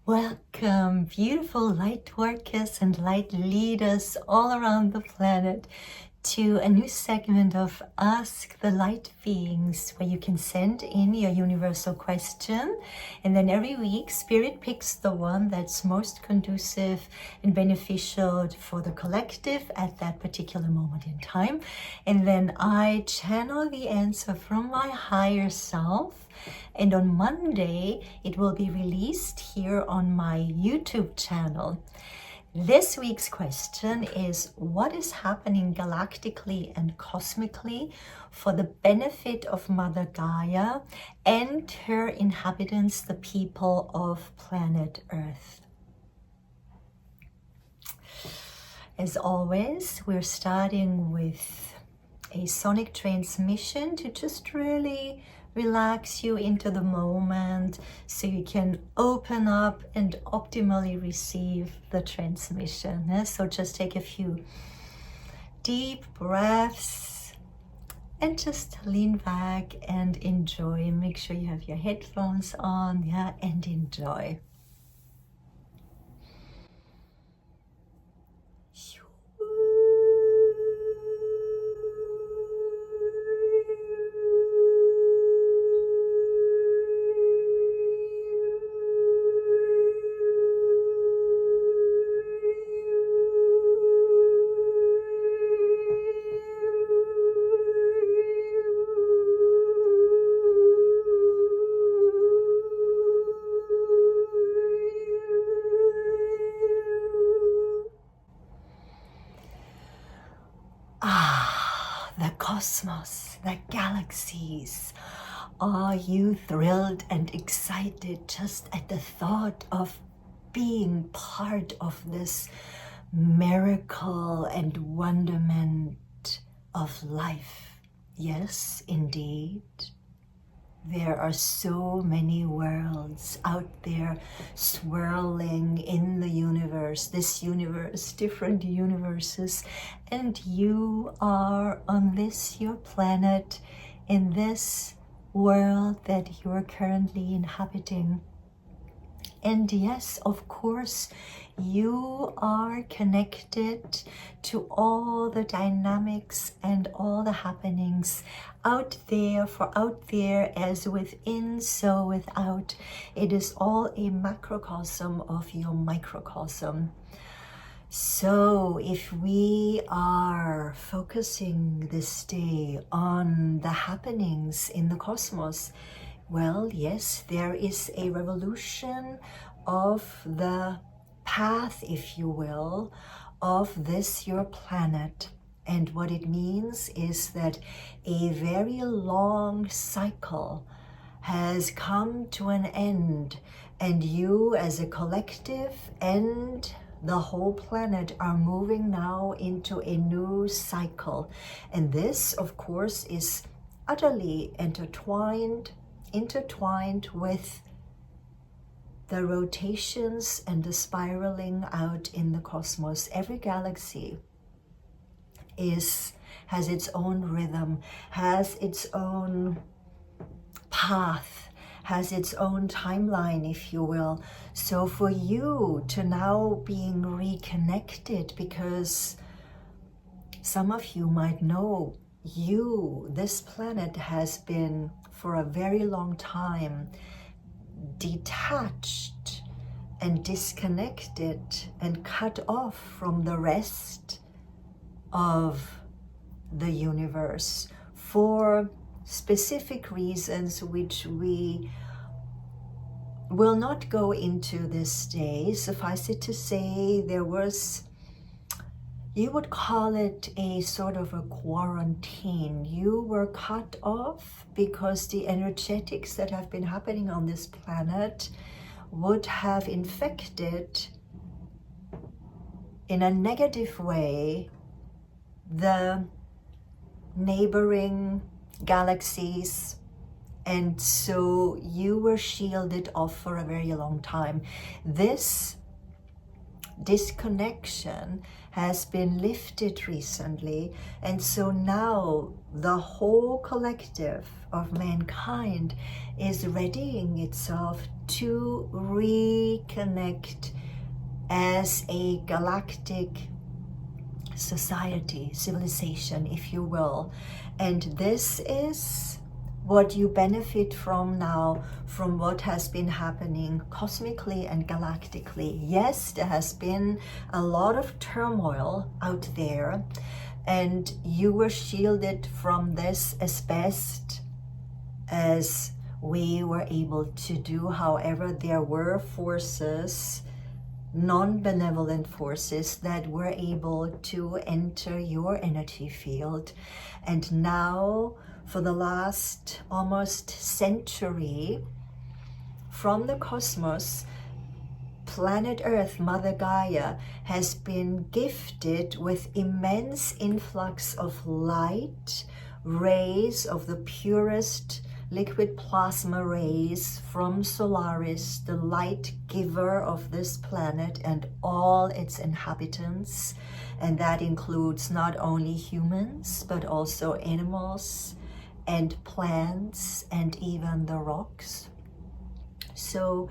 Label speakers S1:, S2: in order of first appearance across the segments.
S1: Welcome, beautiful light workers and light leaders all around the planet, to a new segment of Ask the Light Beings, where you can send in your universal question, and then every week Spirit picks the one that's most conducive and beneficial for the collective at that particular moment in time, and then I channel the answer from my higher self. And on Monday, it will be released here on my YouTube channel. This week's question is, what is happening galactically and cosmically for the benefit of Mother Gaia and her inhabitants, the people of planet Earth? As always, we're starting with a sonic transmission to just really relax you into the moment so you can open up and optimally receive the transmission. So just take a few deep breaths and just lean back and enjoy. Make sure you have your headphones on, and enjoy. The cosmos, the galaxies. Are you thrilled and excited just at the thought of being part of this miracle and wonderment of life? Yes, indeed. There are so many worlds out there swirling in the universe, this universe, different universes, and you are on this, your planet, in this world that you're currently inhabiting. And yes, of course, you are connected to all the dynamics and all the happenings out there, for out there as within, so without. It is all a macrocosm of your microcosm. So if we are focusing this day on the happenings in the cosmos, well, yes, there is a revolution of the path, if you will, of this, your planet. And what it means is that a very long cycle has come to an end, and you as a collective and the whole planet are moving now into a new cycle. And this, of course, is utterly intertwined with the rotations and the spiraling out in the cosmos. Every galaxy has its own rhythm, has its own path, has its own timeline, if you will. So for you to now being reconnected, because some of you might know, this planet has been for a very long time detached and disconnected and cut off from the rest of the universe for specific reasons which we will not go into this day. Suffice it to say, there was, you would call it a sort of a quarantine. You were cut off because the energetics that have been happening on this planet would have infected in a negative way the neighboring galaxies, and so you were shielded off for a very long time. This disconnection has been lifted recently, and so now the whole collective of mankind is readying itself to reconnect as a galactic society, civilization, if you will. And this is what you benefit from now, from what has been happening cosmically and galactically. Yes, there has been a lot of turmoil out there, and you were shielded from this as best as we were able to do. However, there were forces, non-benevolent forces, that were able to enter your energy field. And now, for the last almost century, from the cosmos, planet Earth, Mother Gaia, has been gifted with immense influx of light, rays of the purest liquid plasma rays from Solaris, the light giver of this planet and all its inhabitants. And that includes not only humans, but also animals and plants and even the rocks. So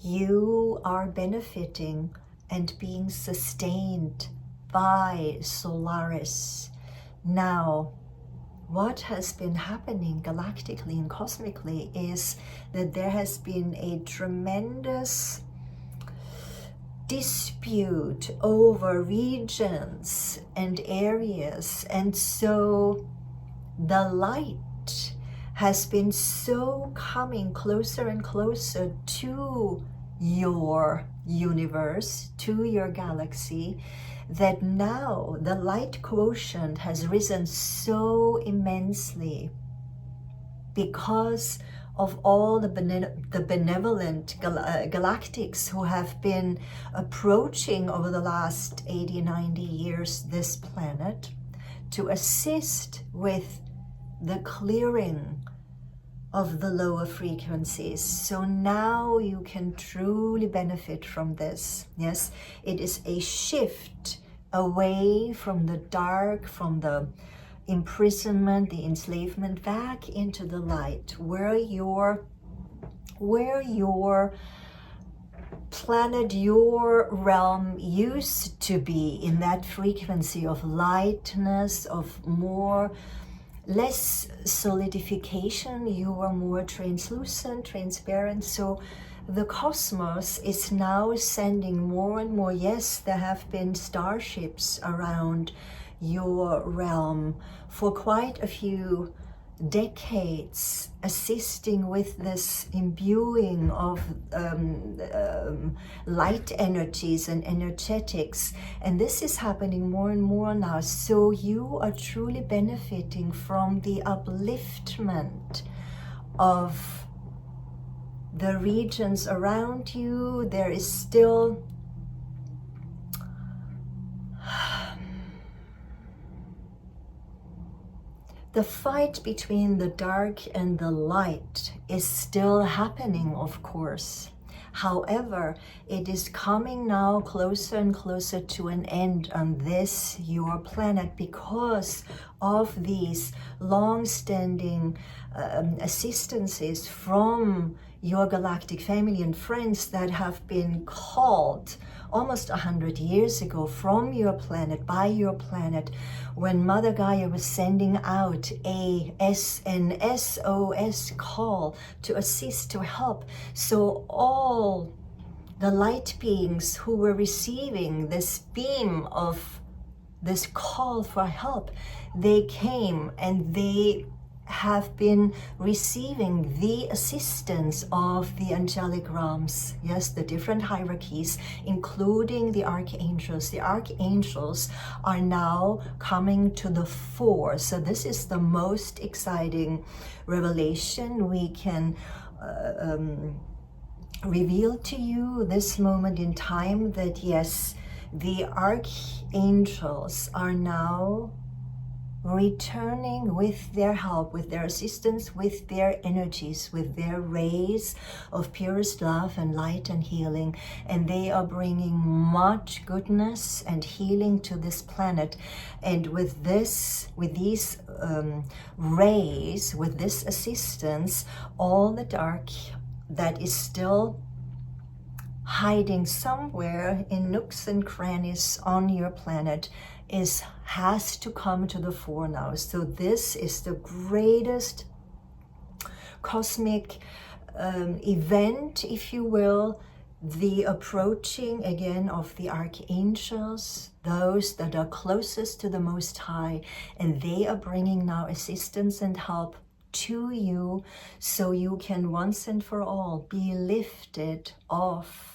S1: you are benefiting and being sustained by Solaris. Now, what has been happening galactically and cosmically is that there has been a tremendous dispute over regions and areas, and so the light has been so coming closer and closer to your universe, to your galaxy, that now the light quotient has risen so immensely because of all the benevolent galactics who have been approaching over the last 80-90 years this planet to assist with the clearing of the lower frequencies. So now you can truly benefit from this. Yes, it is a shift away from the dark, from the imprisonment, the enslavement, back into the light, where your planet, your realm used to be, in that frequency of lightness, of less solidification. You were more translucent, transparent. So the cosmos is now sending more and more. Yes, there have been starships around your realm for quite a few decades, assisting with this imbuing of light energies and energetics. And this is happening more and more now. So you are truly benefiting from the upliftment of the regions around you. There is still the fight between the dark and the light is still happening, of course. However, it is coming now closer and closer to an end on this, your planet, because of these long-standing assistances from your galactic family and friends that have been called almost 100 years ago from your planet, by your planet, when Mother Gaia was sending out an SOS call to assist, to help. So all the light beings who were receiving this beam of this call for help, they came and they have been receiving the assistance of the angelic realms. Yes, the different hierarchies, including the archangels. The archangels are now coming to the fore. So this is the most exciting revelation we can reveal to you this moment in time, that yes, the archangels are now returning with their help, with their assistance, with their energies, with their rays of purest love and light and healing. And they are bringing much goodness and healing to this planet. And with these rays, with this assistance, all the dark that is still hiding somewhere in nooks and crannies on your planet has to come to the fore now. So this is the greatest cosmic event, if you will, the approaching again of the archangels, those that are closest to the Most High, and they are bringing now assistance and help to you, so you can once and for all be lifted off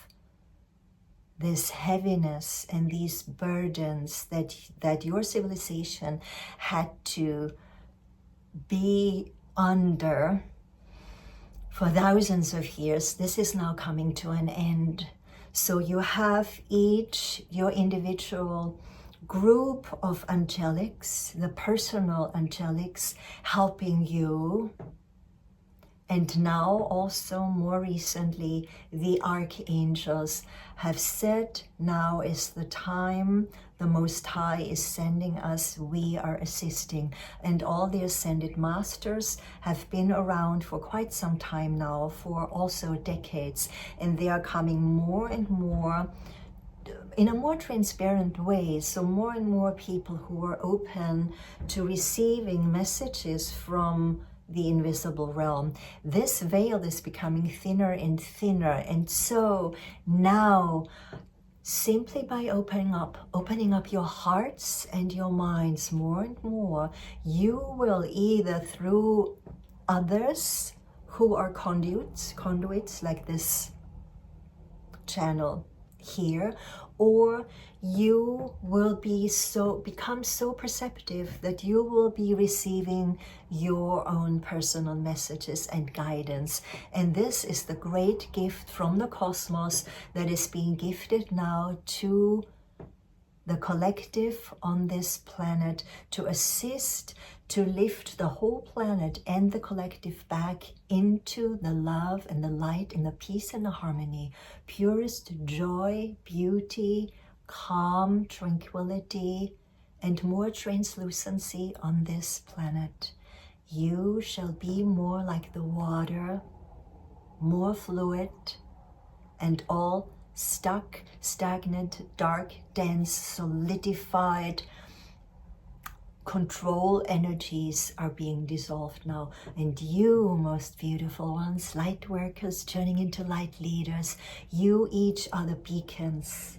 S1: this heaviness and these burdens that your civilization had to be under for thousands of years. This is now coming to an end. So you have each your individual group of angelics, the personal angelics, helping you. And now also more recently, the archangels have said, now is the time, the Most High is sending us, we are assisting. And all the ascended masters have been around for quite some time now, for also decades. And they are coming more and more in a more transparent way. So more and more people who are open to receiving messages from the invisible realm. This veil is becoming thinner and thinner. And so now, simply by opening up your hearts and your minds more and more, you will either through others who are conduits like this channel here, or you will become so perceptive that you will be receiving your own personal messages and guidance. And this is the great gift from the cosmos that is being gifted now to the collective on this planet, to assist, to lift the whole planet and the collective back into the love and the light and the peace and the harmony, purest joy, beauty, calm, tranquility, and more translucency on this planet. You shall be more like the water, more fluid, and all stuck, stagnant, dark, dense, solidified control energies are being dissolved now. And you, most beautiful ones, light workers turning into light leaders, you each are the beacons,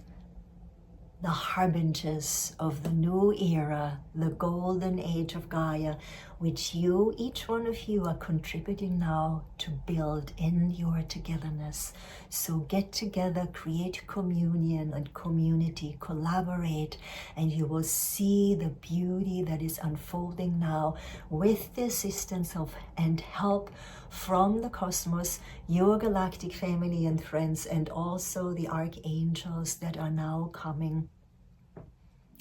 S1: the harbingers of the new era, the golden age of Gaia, which you, each one of you, are contributing now to build in your togetherness. So get together, create communion and community, collaborate, and you will see the beauty that is unfolding now with the assistance of and help from the cosmos, your galactic family and friends, and also the archangels that are now coming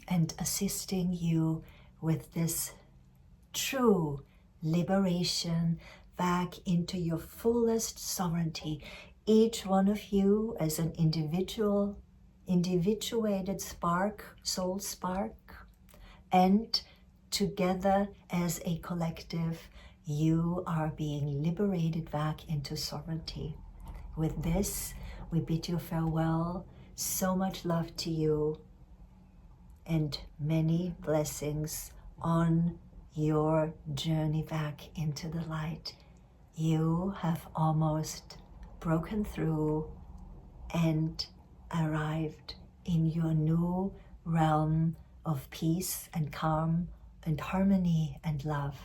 S1: and assisting you with this true liberation back into your fullest sovereignty. Each one of you as an individuated spark, soul spark, and together as a collective, you are being liberated back into sovereignty. With this, we bid you farewell. So much love to you and many blessings on your journey back into the light. You have almost broken through and arrived in your new realm of peace and calm and harmony and love.